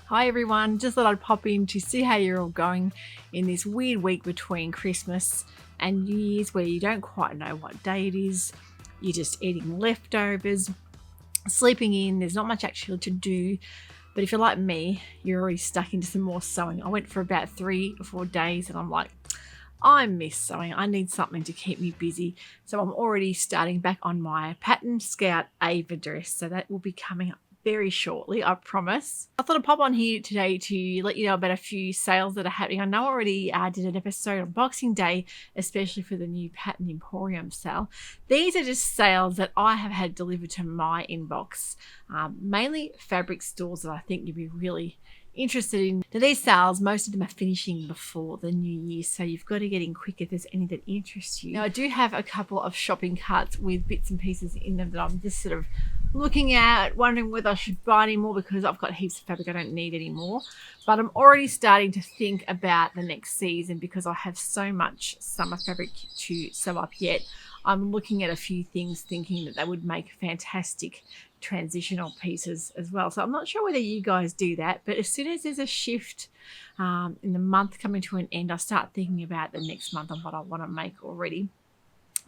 Hi everyone, just thought I'd pop in to see how you're all going in this weird week between Christmas and New Year's where you don't quite know what day it is. You're just eating leftovers, sleeping in, there's not much actually to do. But if you're like me, you're already stuck into some more sewing. I went for about 3 or 4 days and I'm like, I miss sewing. I need something to keep me busy. So I'm already starting back on my Pattern Scout Ava dress. So that will be coming up very shortly, I promise. I thought I'd pop on here today to let you know about a few sales that are happening. I know I already did an episode on Boxing Day, especially for the new Pattern Emporium sale. These are just sales that I have had delivered to my inbox, mainly fabric stores that I think you'd be really interested in. Now these sales, most of them are finishing before the new year, so you've got to get in quick if there's any that interest you. Now I do have a couple of shopping carts with bits and pieces in them that I'm just sort of looking at, wondering whether I should buy any more because I've got heaps of fabric I don't need anymore. But I'm already starting to think about the next season because I have so much summer fabric to sew up yet. I'm looking at a few things thinking that they would make fantastic transitional pieces as well. So I'm not sure whether you guys do that, but as soon as there's a shift in the month coming to an end, I start thinking about the next month and what I want to make already.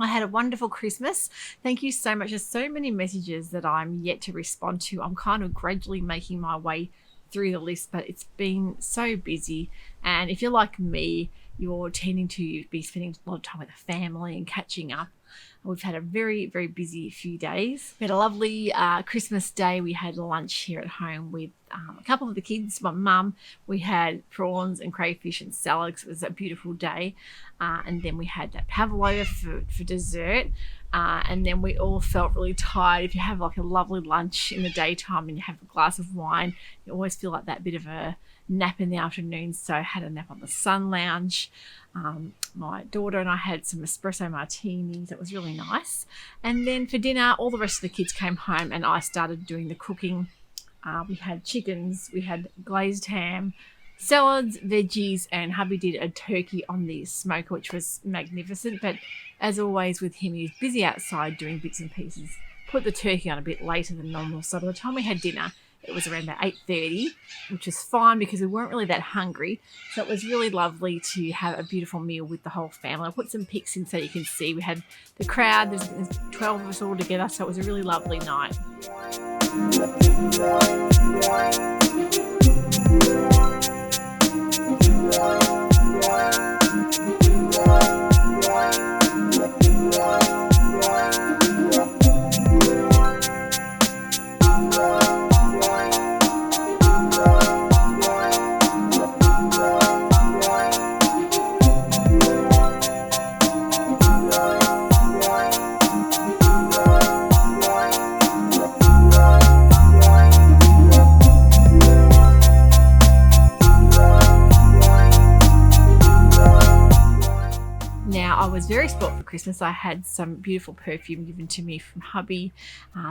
I had a wonderful Christmas. Thank you so much. There's so many messages that I'm yet to respond to. I'm kind of gradually making my way through the list, but it's been so busy. And if you're like me, you're tending to be spending a lot of time with the family and catching up. We've had a very, very busy few days. We had a lovely Christmas day. We had lunch here at home with a couple of the kids, my mum. We had prawns and crayfish and salad because it was a beautiful day. And then we had that pavlova for dessert. And then we all felt really tired. If you have like a lovely lunch in the daytime and you have a glass of wine, you always feel like that bit of a nap in the afternoon. So I had a nap on the sun lounge. My daughter and I had some espresso martinis. It was really nice. And then for dinner, all the rest of the kids came home and I started doing the cooking. We had chickens, we had glazed ham, salads, veggies, and hubby did a turkey on the smoker, which was magnificent. But as always with him, he was busy outside doing bits and pieces. Put the turkey on a bit later than normal. So by the time we had dinner, it was around about 8:30, which was fine because we weren't really that hungry. So it was really lovely to have a beautiful meal with the whole family. I put some pics in so you can see. We had the crowd, there's 12 of us all together, so it was a really lovely night. I was very spoilt for Christmas. I had some beautiful perfume given to me from hubby.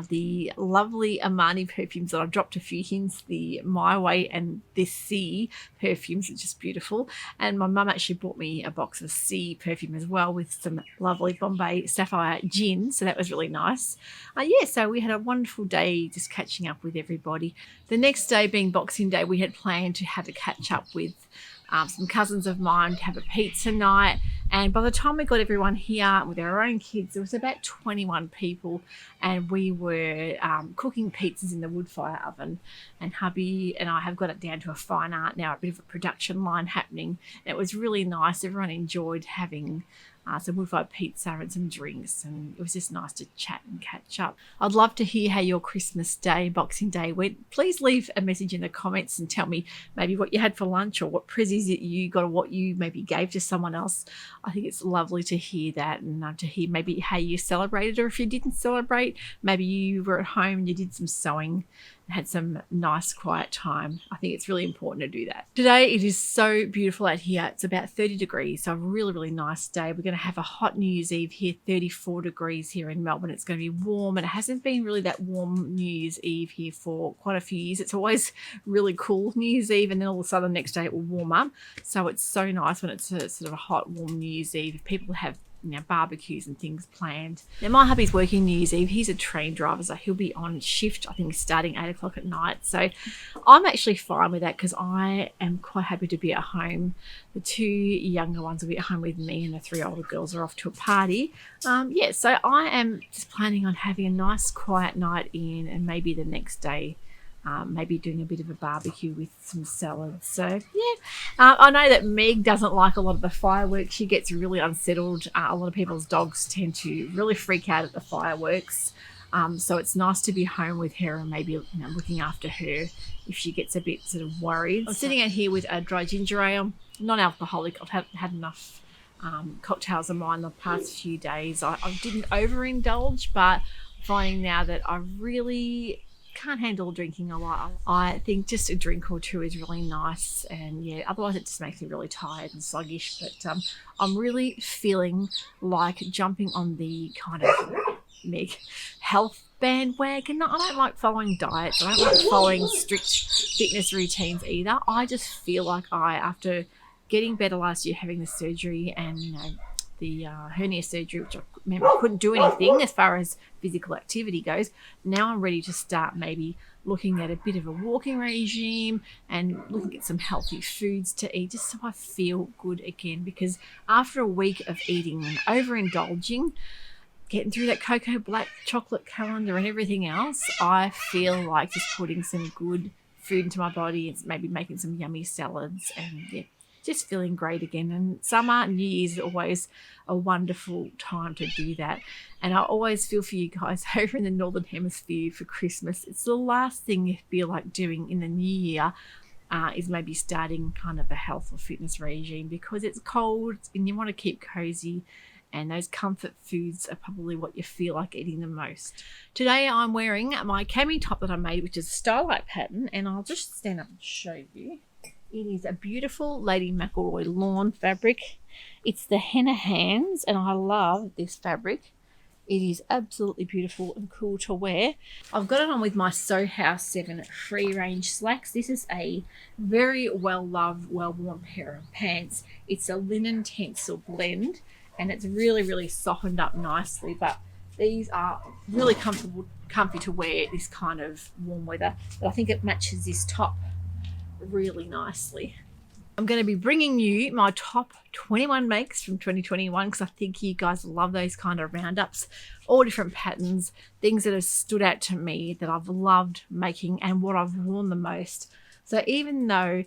The lovely Armani perfumes that I dropped a few hints, the My Way and This Sea perfumes, which is beautiful. And my mum actually bought me a box of Sea perfume as well with some lovely Bombay Sapphire gin. So that was really nice. So we had a wonderful day just catching up with everybody. The next day being Boxing Day, we had planned to have a catch up with some cousins of mine to have a pizza night. And by the time we got everyone here with our own kids, there was about 21 people and we were cooking pizzas in the wood fire oven. And hubby and I have got it down to a fine art now, a bit of a production line happening. And it was really nice. Everyone enjoyed having some wood-fired pizza and some drinks, and it was just nice to chat and catch up. I'd love to hear how your Christmas Day, Boxing Day went. Please leave a message in the comments and tell me maybe what you had for lunch or what prezzies that you got or what you maybe gave to someone else. I think it's lovely to hear that and to hear maybe how you celebrated, or if you didn't celebrate, maybe you were at home and you did some sewing and had some nice quiet time. I think it's really important to do that. Today it is so beautiful out here. It's about 30 degrees, so a really, really nice day. We're going to have a hot New Year's Eve here, 34 degrees here in Melbourne. It's going to be warm, and it hasn't been really that warm New Year's Eve here for quite a few years. It's always really cool New Year's Eve, and then all of a sudden the next day it will warm up. So it's so nice when it's a sort of a hot, warm New Year's Eve. If people have barbecues and things planned. Now my hubby's working New Year's Eve. He's a train driver, so he'll be on shift, I think, starting 8 o'clock at night. So I'm actually fine with that because I am quite happy to be at home. The 2 younger ones will be at home with me, and the 3 older girls are off to a party. So I am just planning on having a nice quiet night in, and maybe the next day maybe doing a bit of a barbecue with some salads. So I know that Meg doesn't like a lot of the fireworks. She gets really unsettled. A lot of people's dogs tend to really freak out at the fireworks. So it's nice to be home with her and maybe looking after her if she gets a bit sort of worried. I'm sitting out here with a dry ginger ale, non-alcoholic. I've had enough cocktails of mine the past few days. I didn't overindulge, but finding now that I really can't handle drinking a lot. I think just a drink or two is really nice, and otherwise it just makes me really tired and sluggish. But I'm really feeling like jumping on the kind of health bandwagon. I don't like following diets. I don't like following strict fitness routines either. I just feel like after getting better last year, having the surgery and the hernia surgery, which I remember I couldn't do anything as far as physical activity goes. Now I'm ready to start maybe looking at a bit of a walking regime and looking at some healthy foods to eat, just so I feel good again. Because after a week of eating and overindulging, getting through that cocoa black chocolate calendar and everything else, I feel like just putting some good food into my body and maybe making some yummy salads and just feeling great again. And summer, New Year's is always a wonderful time to do that. And I always feel for you guys over in the Northern Hemisphere for Christmas. It's the last thing you feel like doing in the new year is maybe starting kind of a health or fitness regime, because it's cold and you want to keep cozy. And those comfort foods are probably what you feel like eating the most. Today I'm wearing my cami top that I made, which is a starlight pattern, and I'll just stand up and show you. It is a beautiful Lady McElroy lawn fabric. It's the henna hands, and I love this fabric. It is absolutely beautiful and cool to wear. I've got it on with my Sewciety 7 free range slacks. This is a very well-loved, well-worn pair of pants. It's a linen tencel blend, and it's really, really softened up nicely. But these are really comfy to wear this kind of warm weather. But I think it matches this top really nicely. I'm going to be bringing you my top 21 makes from 2021 because I think you guys love those kind of roundups, all different patterns, things that have stood out to me that I've loved making and what I've worn the most. So even though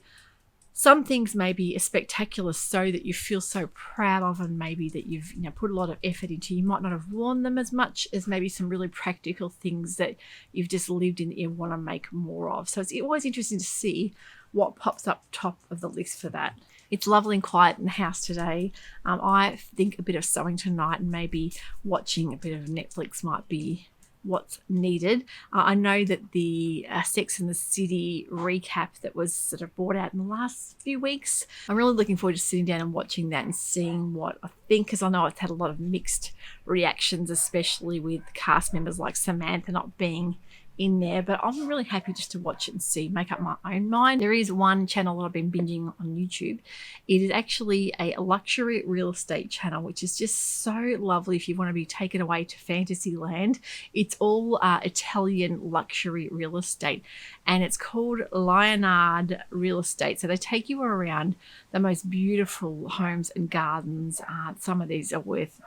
some things may be a spectacular sew that you feel so proud of, and maybe that you've put a lot of effort into, you might not have worn them as much as maybe some really practical things that you've just lived in that you want to make more of. So it's always interesting to see what pops up top of the list for that. It's lovely and quiet in the house today. I think a bit of sewing tonight and maybe watching a bit of Netflix might be what's needed. I know that the Sex and the City recap that was sort of brought out in the last few weeks, I'm really looking forward to sitting down and watching that and seeing what I think, because I know it's had a lot of mixed reactions, especially with cast members like Samantha not being in there, but I'm really happy just to watch it and see, make up my own mind. There is one channel that I've been binging on YouTube. It is actually a luxury real estate channel, which is just so lovely if you want to be taken away to fantasy land. It's all Italian luxury real estate, and it's called Leonard Real Estate. So they take you around the most beautiful homes and gardens. Some of these are worth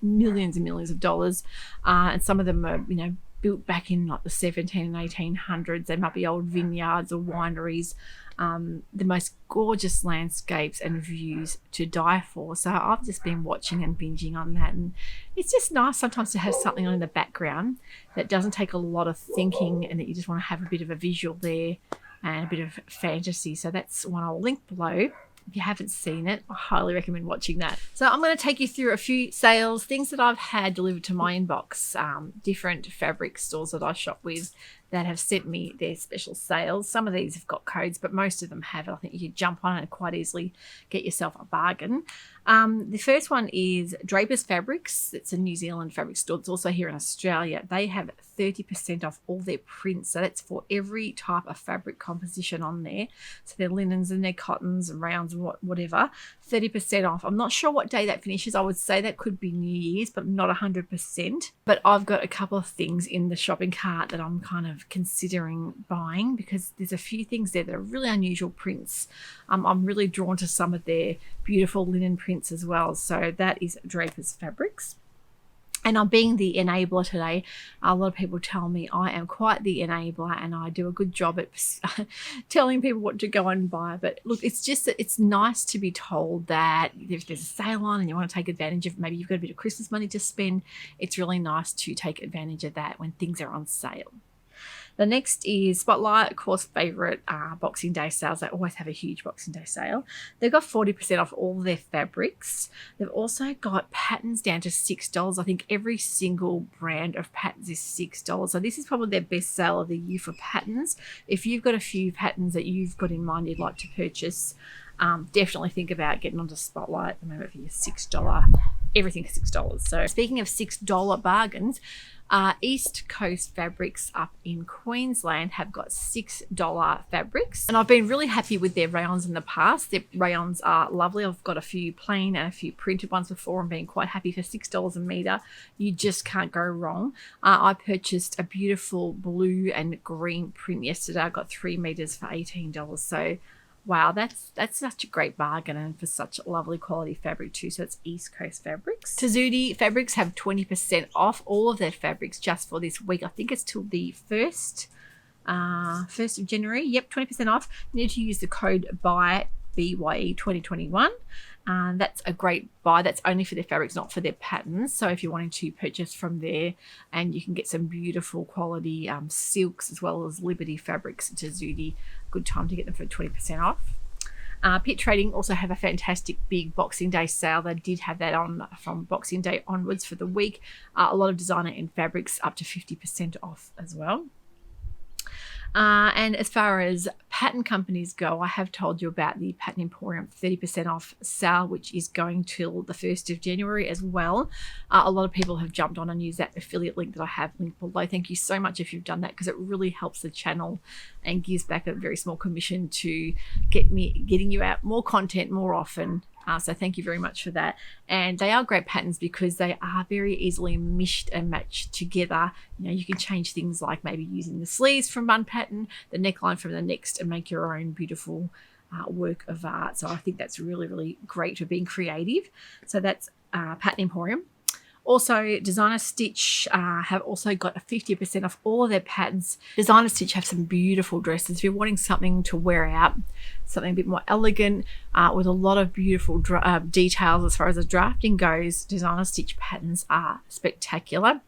millions and millions of dollars, and some of them are built back in like the 17 and 1800s. They might be old vineyards or wineries. The most gorgeous landscapes and views to die for. So I've just been watching and binging on that, and it's just nice sometimes to have something on in the background that doesn't take a lot of thinking and that you just want to have a bit of a visual there and a bit of fantasy. So that's one I'll link below. If you haven't seen it, I highly recommend watching that. So I'm going to take you through a few sales, things that I've had delivered to my inbox, different fabric stores that I shop with that have sent me their special sales. Some of these have got codes, but most of them have. I think you can jump on it and quite easily get yourself a bargain. The first one is Draper's Fabrics. It's a New Zealand fabric store. It's also here in Australia. They have 30% off all their prints. So that's for every type of fabric composition on there. So their linens and their cottons and rounds and whatever. 30% off. I'm not sure what day that finishes. I would say that could be New Year's, but not 100%. But I've got a couple of things in the shopping cart that I'm kind of considering buying because there's a few things there that are really unusual prints. I'm really drawn to some of their beautiful linen prints as well. So that is Draper's Fabrics. And I'm being the enabler today. A lot of people tell me I am quite the enabler and I do a good job at telling people what to go and buy. But look, it's just that it's nice to be told that if there's a sale on and you want to take advantage of, maybe you've got a bit of Christmas money to spend, it's really nice to take advantage of that when things are on sale. The next is Spotlight, of course, favourite Boxing Day sales. They always have a huge Boxing Day sale. They've got 40% off all their fabrics. They've also got patterns down to $6. I think every single brand of patterns is $6. So this is probably their best sale of the year for patterns. If you've got a few patterns that you've got in mind you'd like to purchase, definitely think about getting onto Spotlight at the moment for your $6. Everything for $6. So speaking of $6 bargains, East Coast Fabrics up in Queensland have got $6 fabrics, and I've been really happy with their rayons in the past. Their rayons are lovely. I've got a few plain and a few printed ones before and been quite happy for $6 a metre. You just can't go wrong. I purchased a beautiful blue and green print yesterday. I got 3 metres for $18. So wow, that's such a great bargain and for such lovely quality fabric too. So it's East Coast Fabrics. Sewciety Fabrics have 20% off all of their fabrics just for this week. I think it's till the 1st of January. Yep, 20% off. You need to use the code BYE 2021. That's a great buy. That's only for their fabrics, not for their patterns. So if you're wanting to purchase from there, and you can get some beautiful quality silks as well as Liberty fabrics to Sewciety, good time to get them for 20% off. Pit Trading also have a fantastic big Boxing Day sale. They did have that on from Boxing Day onwards for the week. A lot of designer and fabrics up to 50% off as well. And as far as pattern companies go, I have told you about the Pattern Emporium 30% off sale, which is going till the 1st of January as well. A lot of people have jumped on and used that affiliate link that I have linked below. Thank you so much if you've done that, because it really helps the channel and gives back a very small commission to getting you out more content more often. So thank you very much for that. And they are great patterns because they are very easily mixed and matched together. You know, you can change things like maybe using the sleeves from one pattern, the neckline from the next, and make your own beautiful work of art. So I think that's really, really great for being creative. So that's Pattern Emporium. Also, Designer Stitch have also got a 50% off all of their patterns. Designer Stitch have some beautiful dresses. If you're wanting something to wear out, something a bit more elegant with a lot of beautiful details as far as the drafting goes, Designer Stitch patterns are spectacular.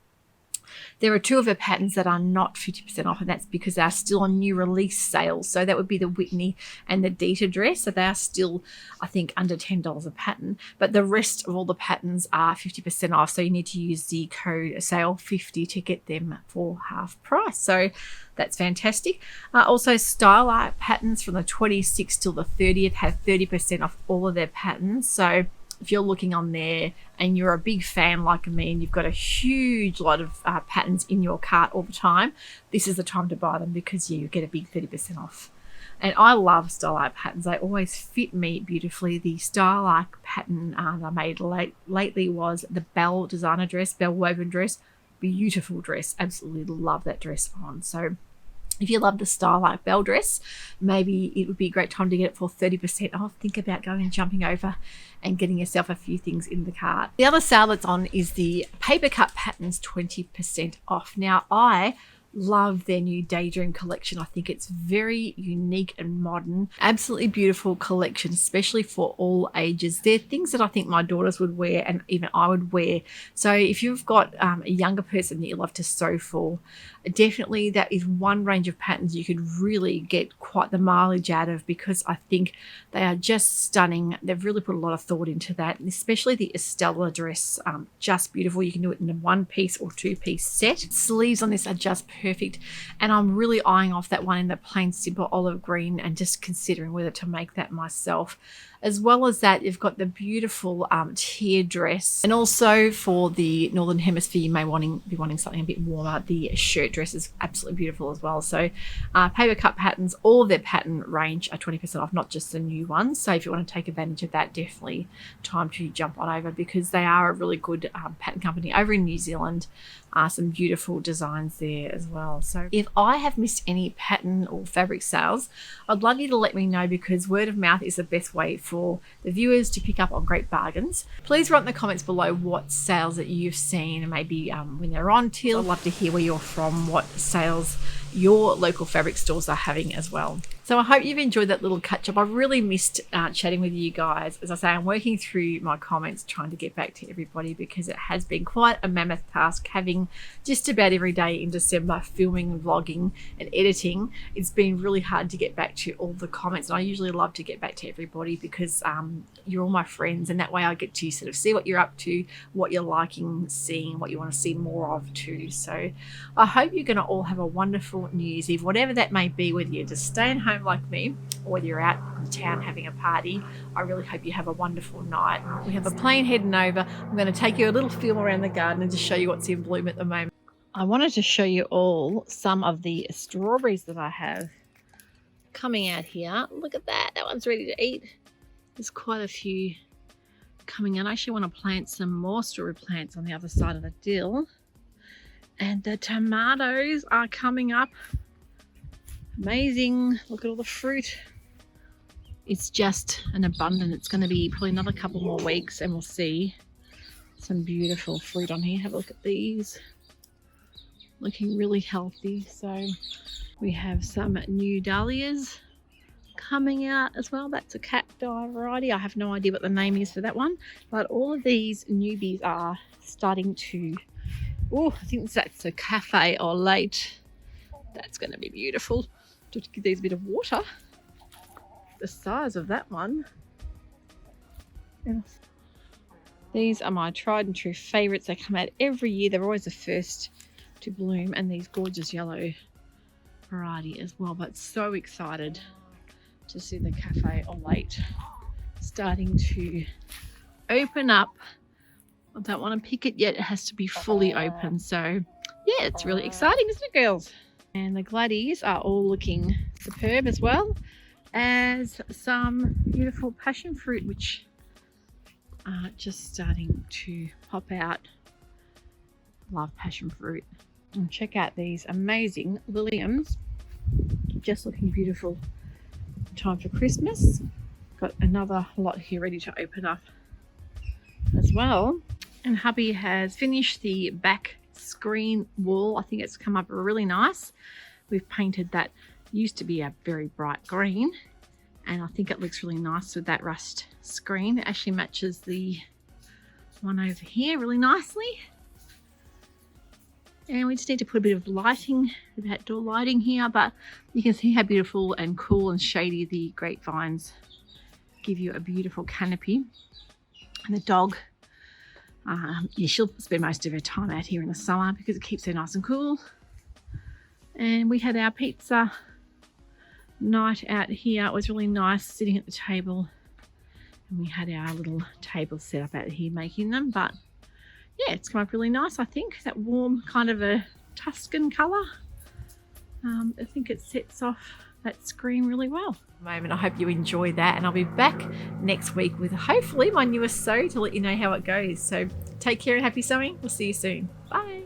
There are 2 of her patterns that are not 50% off, and that's because they are still on new release sales. So that would be the Whitney and the Dita dress. So they are still, I think, under $10 a pattern. But the rest of all the patterns are 50% off. So you need to use the code SALE50 to get them for half price. So that's fantastic. Also, Style Art patterns from the 26th till the 30th have 30% off all of their patterns. So if you're looking on there and you're a big fan like me and you've got a huge lot of patterns in your cart all the time, this is the time to buy them because you get a big 30% off. And I love Style Art patterns. They always fit me beautifully. The Style Art pattern that I made lately was the Bell designer dress, Bell woven dress. Beautiful dress. Absolutely love that dress on. So if you love the Style Art Bell dress, maybe it would be a great time to get it for 30% off. Think about going and jumping over and getting yourself a few things in the cart. The other sale that's on is the Paper Cut Patterns 20% off. Now, I love their new Daydream collection. I think it's very unique and modern. Absolutely beautiful collection, especially for all ages. They're things that I think my daughters would wear and even I would wear. So if you've got a younger person that you love to sew for, definitely that is one range of patterns you could really get quite the mileage out of, because I think they are just stunning. They've really put a lot of thought into that, and especially the Estella dress, just beautiful. You can do it in a 1-piece or 2-piece set. Sleeves on this are just perfect, and I'm really eyeing off that one in the plain simple olive green and just considering whether to make that myself. As well as that, you've got the beautiful tier dress. And also for the Northern Hemisphere, you may be wanting something a bit warmer. The shirt dress is absolutely beautiful as well. So paper cut patterns, all of their pattern range are 20% off, not just the new ones. So if you want to take advantage of that, definitely time to jump on over, because they are a really good pattern company over in New Zealand. Some beautiful designs there as well. So if I have missed any pattern or fabric sales, I'd love you to let me know, because word of mouth is the best way for the viewers to pick up on great bargains. Please write in the comments below what sales that you've seen, and maybe when they're on till. I'd love to hear where you're from, what sales your local fabric stores are having as well. So I hope you've enjoyed that little catch up. I really missed chatting with you guys. As I say, I'm working through my comments, trying to get back to everybody, because it has been quite a mammoth task having just about every day in December filming and vlogging and editing. It's been really hard to get back to all the comments, and I usually love to get back to everybody, because you're all my friends, and that way I get to sort of see what you're up to, what you're liking, seeing, what you want to see more of too. So I hope you're going to all have a wonderful New Year's Eve, whatever that may be, whether you're just staying home like me or whether you're out in town having a party. I really hope you have a wonderful night. We have a plane heading over. I'm going to take you a little film around the garden and just show you what's in bloom at the moment. I wanted to show you all some of the strawberries that I have coming out here. Look at that. That one's ready to eat. There's quite a few coming in. I actually want to plant some more strawberry plants on the other side of the dill. And the tomatoes are coming up. Amazing. Look at all the fruit. It's just an abundance. It's going to be probably another couple more weeks and we'll see some beautiful fruit on here. Have a look at these. Looking really healthy. So we have some new dahlias coming out as well. That's a cacti variety. I have no idea what the name is for that one. But all of these newbies are starting to... Oh, I think that's a cafe or late. That's going to be beautiful. Just give these a bit of water. The size of that one. These are my tried and true favourites. They come out every year. They're always the first to bloom, and these gorgeous yellow variety as well. But so excited to see the cafe or late starting to open up. I don't want to pick it yet. It has to be fully open. So yeah, it's really exciting, isn't it, girls? And the gladdies are all looking superb, as well as some beautiful passion fruit, which are just starting to pop out. Love passion fruit. And check out these amazing liliums, just looking beautiful. Time for Christmas. Got another lot here ready to open up as well. And hubby has finished the back screen wall. I think it's come up really nice. We've painted that. Used to be a very bright green, and I think it looks really nice with that rust screen. It actually matches the one over here really nicely. And we just need to put a bit of lighting, with outdoor lighting here, but you can see how beautiful and cool and shady the grapevines give you a beautiful canopy. And the dog, yeah, she'll spend most of her time out here in the summer because it keeps her nice and cool. And we had our pizza night out here. It was really nice sitting at the table, and we had our little table set up out here making them. But yeah, it's come up really nice. I think that warm kind of a Tuscan colour, I think it sets off that screen really well. I hope you enjoy that, and I'll be back next week with hopefully my newest sew to let you know how it goes. So take care and happy sewing. We'll see you soon. Bye.